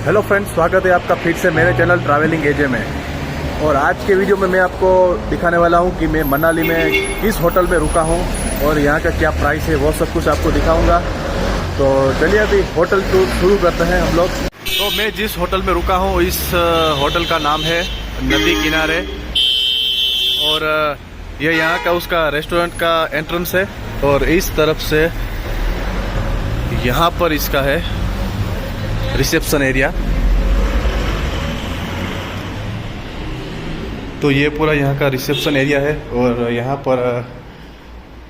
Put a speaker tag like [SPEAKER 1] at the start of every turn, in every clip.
[SPEAKER 1] Hello friends, स्वागत है आपका फिर से मेरे चैनल ट्रैवलिंग एजे में। और आज के वीडियो में मैं आपको दिखाने वाला हूं कि मैं मनाली में किस होटल में रुका हूं और यहां का क्या प्राइस है, वो सब कुछ आपको दिखाऊंगा। तो चलिए अभी होटल टूर शुरू करते हैं हम लोग। तो मैं जिस होटल में रुका हूं इस होटल का नाम है नदी किनारे, और ये यहाँ का उसका रेस्टोरेंट का एंट्रेंस है। और इस तरफ से यहाँ पर इसका है रिसेप्शन एरिया। तो ये पूरा यहाँ का रिसेप्शन एरिया है और यहाँ पर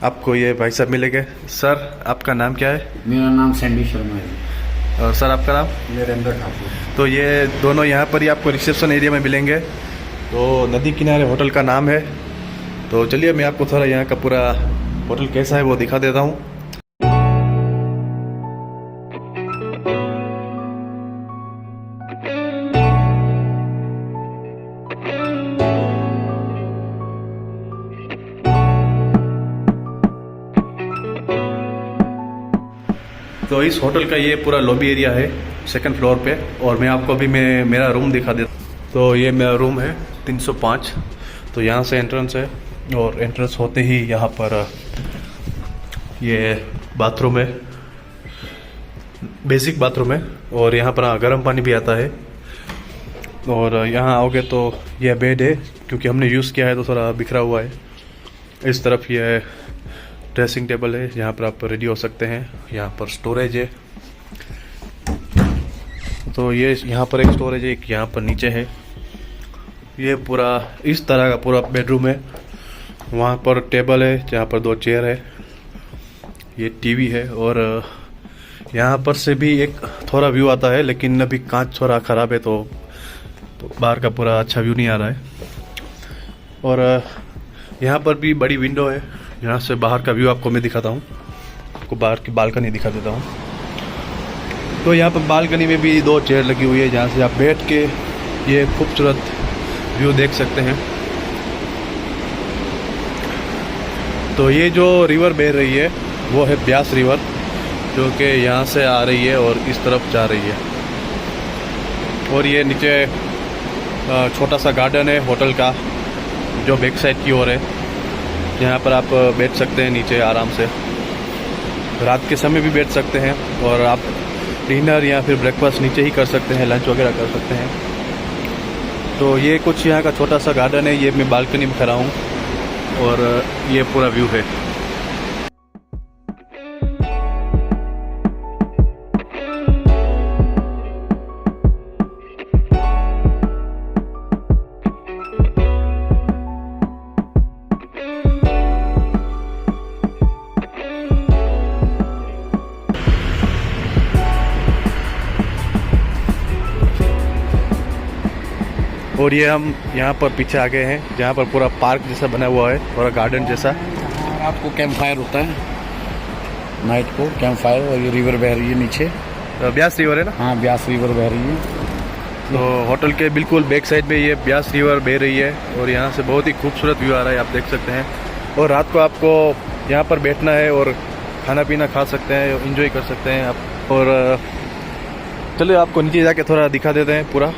[SPEAKER 1] आपको ये भाई साहब मिलेंगे। सर, आपका नाम क्या है?
[SPEAKER 2] मेरा नाम सैंडी शर्मा है।
[SPEAKER 1] और सर, आपका नाम?
[SPEAKER 2] नरेंद्र ठाकुर।
[SPEAKER 1] तो ये दोनों यहाँ पर ही आपको रिसेप्शन एरिया में मिलेंगे। तो नदी किनारे होटल का नाम है। तो चलिए मैं आपको थोड़ा यहाँ का पूरा होटल कैसा है वो दिखा देता हूँ। तो इस होटल का ये पूरा लॉबी एरिया है सेकंड फ्लोर पे, और मैं आपको अभी मेरा रूम दिखा देता हूँ। तो ये मेरा रूम है 305। तो यहाँ से एंट्रेंस है और एंट्रेंस होते ही यहाँ पर ये बाथरूम है, बेसिक बाथरूम है। और यहाँ पर गर्म पानी भी आता है। और यहाँ आओगे तो यह बेड है, क्योंकि हमने यूज़ किया है तो थोड़ा बिखरा हुआ है। इस तरफ ये ड्रेसिंग टेबल है, यहाँ पर आप रेडी हो सकते हैं। यहाँ पर स्टोरेज है। तो ये यहाँ पर एक स्टोरेज है, एक यहाँ पर नीचे है। ये पूरा इस तरह का पूरा बेडरूम है। वहाँ पर टेबल है जहाँ पर 2 चेयर है। ये टीवी है। और यहाँ पर से भी एक थोड़ा व्यू आता है, लेकिन अभी कांच थोड़ा ख़राब है तो बाहर का पूरा अच्छा व्यू नहीं आ रहा है। और यहाँ पर भी बड़ी विंडो है, यहाँ से बाहर का व्यू आपको मैं दिखाता हूँ। आपको बाहर की बालकनी दिखा देता हूँ। तो यहाँ पर बालकनी में भी 2 चेयर लगी हुई है, जहाँ से आप बैठ के ये खूबसूरत व्यू देख सकते हैं। तो ये जो रिवर बह रही है वो है ब्यास रिवर, जो कि यहाँ से आ रही है और इस तरफ जा रही है। और ये नीचे छोटा सा गार्डन है होटल का, जो बैक साइड की ओर है। यहाँ पर आप बैठ सकते हैं नीचे आराम से। रात के समय भी बैठ सकते हैं, और आप डिनर या फिर ब्रेकफास्ट नीचे ही कर सकते हैं, लंच वगैरह कर सकते हैं। तो ये कुछ यहाँ का छोटा सा गार्डन है। ये मैं बालकनी में खड़ा हूँ और ये पूरा व्यू है। और ये हम यहाँ पर पीछे आ गए हैं, जहाँ पर पूरा पार्क जैसा बना हुआ है, पूरा गार्डन जैसा।
[SPEAKER 2] रात को कैंप फायर होता है, नाइट को कैंप फायर। और ये रिवर बह रही है नीचे।
[SPEAKER 1] तो ब्यास रिवर है ना?
[SPEAKER 2] हाँ, ब्यास रिवर बह रही है।
[SPEAKER 1] तो होटल के बिल्कुल बैक साइड में ये ब्यास रिवर बह रही है, और यहाँ से बहुत ही खूबसूरत व्यू आ रहा है, आप देख सकते हैं। और रात को आपको यहाँ पर बैठना है और खाना पीना खा सकते हैं, एंजॉय कर सकते हैं आप। और चलिए आपको नीचे जाके थोड़ा दिखा देते हैं पूरा।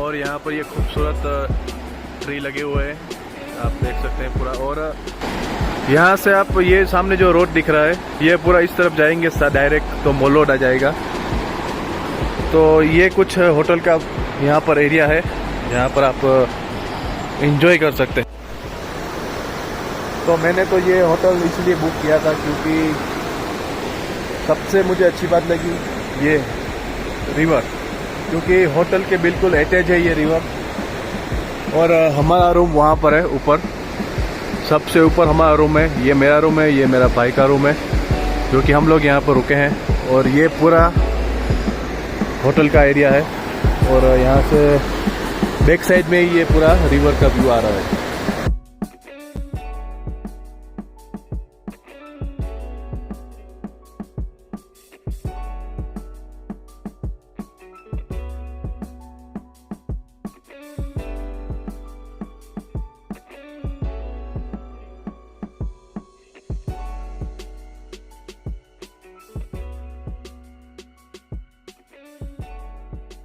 [SPEAKER 1] और यहाँ पर ये खूबसूरत ट्री लगे हुए हैं, आप देख सकते हैं पूरा। और यहाँ से आप ये सामने जो रोड दिख रहा है, ये पूरा इस तरफ जाएंगे डायरेक्ट तो मॉल रोड आ जाएगा। तो ये कुछ होटल का यहाँ पर एरिया है, यहाँ पर आप एंजॉय कर सकते हैं। तो मैंने तो ये होटल इसलिए बुक किया था क्योंकि सबसे मुझे अच्छी बात लगी ये रिवर, क्योंकि होटल के बिल्कुल अटैच है ये रिवर। और हमारा रूम वहाँ पर है ऊपर, सबसे ऊपर हमारा रूम है। ये मेरा रूम है, ये मेरा भाई का रूम है, जो कि हम लोग यहाँ पर रुके हैं। और ये पूरा होटल का एरिया है और यहाँ से बैक साइड में ये पूरा रिवर का व्यू आ रहा है।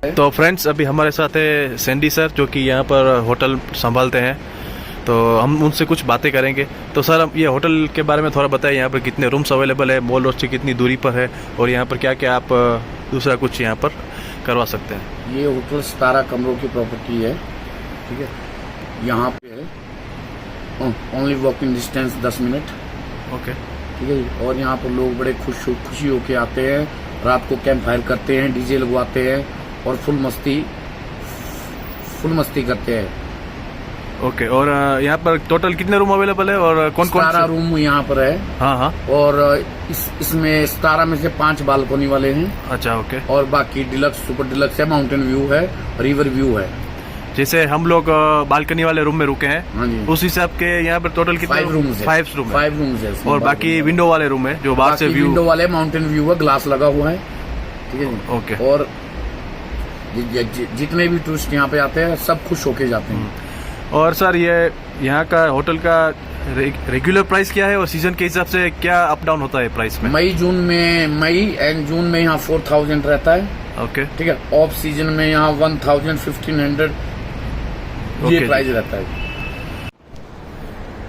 [SPEAKER 1] तो फ्रेंड्स, अभी हमारे साथ है सैंडी सर, जो कि यहाँ पर होटल संभालते हैं। तो हम उनसे कुछ बातें करेंगे। तो सर, ये होटल के बारे में थोड़ा बताइए, यहाँ पर कितने रूम्स अवेलेबल है, मॉल रोड से कितनी दूरी पर है, और यहाँ पर क्या क्या आप दूसरा कुछ यहाँ पर करवा सकते हैं।
[SPEAKER 2] ये होटल 17 कमरों की प्रॉपर्टी है, ठीक है। यहाँ पे है only walking distance 10 minute,
[SPEAKER 1] okay,
[SPEAKER 2] ठीक है। और यहाँ पर लोग बड़े खुशी होके आते हैं, रात को कैंप फायर करते हैं, डीजे लगवाते हैं और फुल मस्ती करते हैं।
[SPEAKER 1] ओके। और यहाँ पर टोटल कितने रूम अवेलेबल है और कौन कौन
[SPEAKER 2] 17 रूम यहाँ पर है।
[SPEAKER 1] हाँ हाँ।
[SPEAKER 2] और इसमें 17 में से 5 बालकनी वाले हैं।
[SPEAKER 1] अच्छा, ओके।
[SPEAKER 2] और बाकी डिलक्स, सुपर डिलक्स है, माउंटेन व्यू है, रिवर व्यू है।
[SPEAKER 1] जैसे हम लोग बालकनी वाले रूम में रुके हैं,
[SPEAKER 2] हाँ जी,
[SPEAKER 1] उस हिसाब के यहाँ पर टोटल कितने
[SPEAKER 2] 5 रूम्स है।
[SPEAKER 1] 5 रूम है।
[SPEAKER 2] 5 रूम्स है।
[SPEAKER 1] और बाकी विंडो वाले रूम है जो बाहर से व्यू,
[SPEAKER 2] विंडो वाले माउंटेन व्यू है, ग्लास लगा हुआ है, ठीक है।
[SPEAKER 1] ओके।
[SPEAKER 2] और जितने भी टूरिस्ट यहाँ पे आते हैं सब खुश होके जाते हैं।
[SPEAKER 1] और सर, ये यहाँ का होटल का रेगुलर प्राइस क्या है और सीजन के हिसाब से क्या अप डाउन होता है प्राइस में?
[SPEAKER 2] मई एंड जून में यहाँ 4000 रहता है,
[SPEAKER 1] ओके,
[SPEAKER 2] ठीक है। ऑफ सीजन में यहाँ 1500 ये प्राइस रहता है।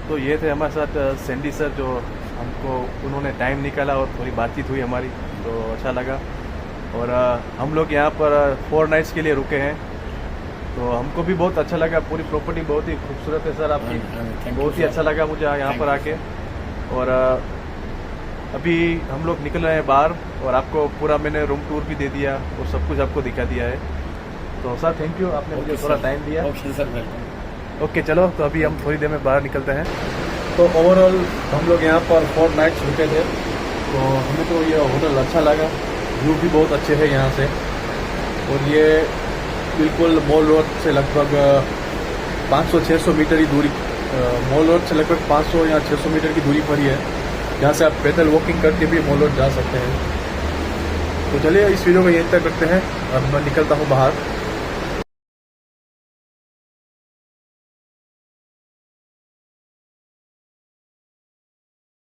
[SPEAKER 1] तो ये थे हमारे साथ सैंडी सर, जो हमको उन्होंने टाइम निकाला और थोड़ी बातचीत हुई हमारी, तो अच्छा लगा। और हम लोग यहाँ पर 4 नाइट्स के लिए रुके हैं, तो हमको भी बहुत अच्छा लगा। पूरी प्रॉपर्टी बहुत ही खूबसूरत है सर आपकी, बहुत ही अच्छा लगा मुझे यहाँ पर आके। और अभी हम लोग निकल रहे हैं बाहर, और आपको पूरा मैंने रूम टूर भी दे दिया और सब कुछ आपको दिखा दिया है। तो सर, थैंक यू, आपने मुझे थोड़ा टाइम दिया।
[SPEAKER 2] Okay sir, welcome.
[SPEAKER 1] ओके, चलो, तो अभी हम थोड़ी देर में बाहर निकलते हैं। तो ओवरऑल हम लोग यहाँ पर 4 नाइट्स रुके थे, तो हमें तो ये होटल अच्छा लगा। व्यू भी बहुत अच्छे है यहाँ से, और ये बिल्कुल मॉल रोड से लगभग 500-600 मीटर ही दूरी, मॉल रोड से लगभग 500 या 600 मीटर की दूरी पर ही है, जहाँ से आप पैदल वॉकिंग करके भी मॉल रोड जा सकते हैं। तो चलिए, इस वीडियो को यहीं तक करते हैं, अब मैं निकलता हूँ बाहर।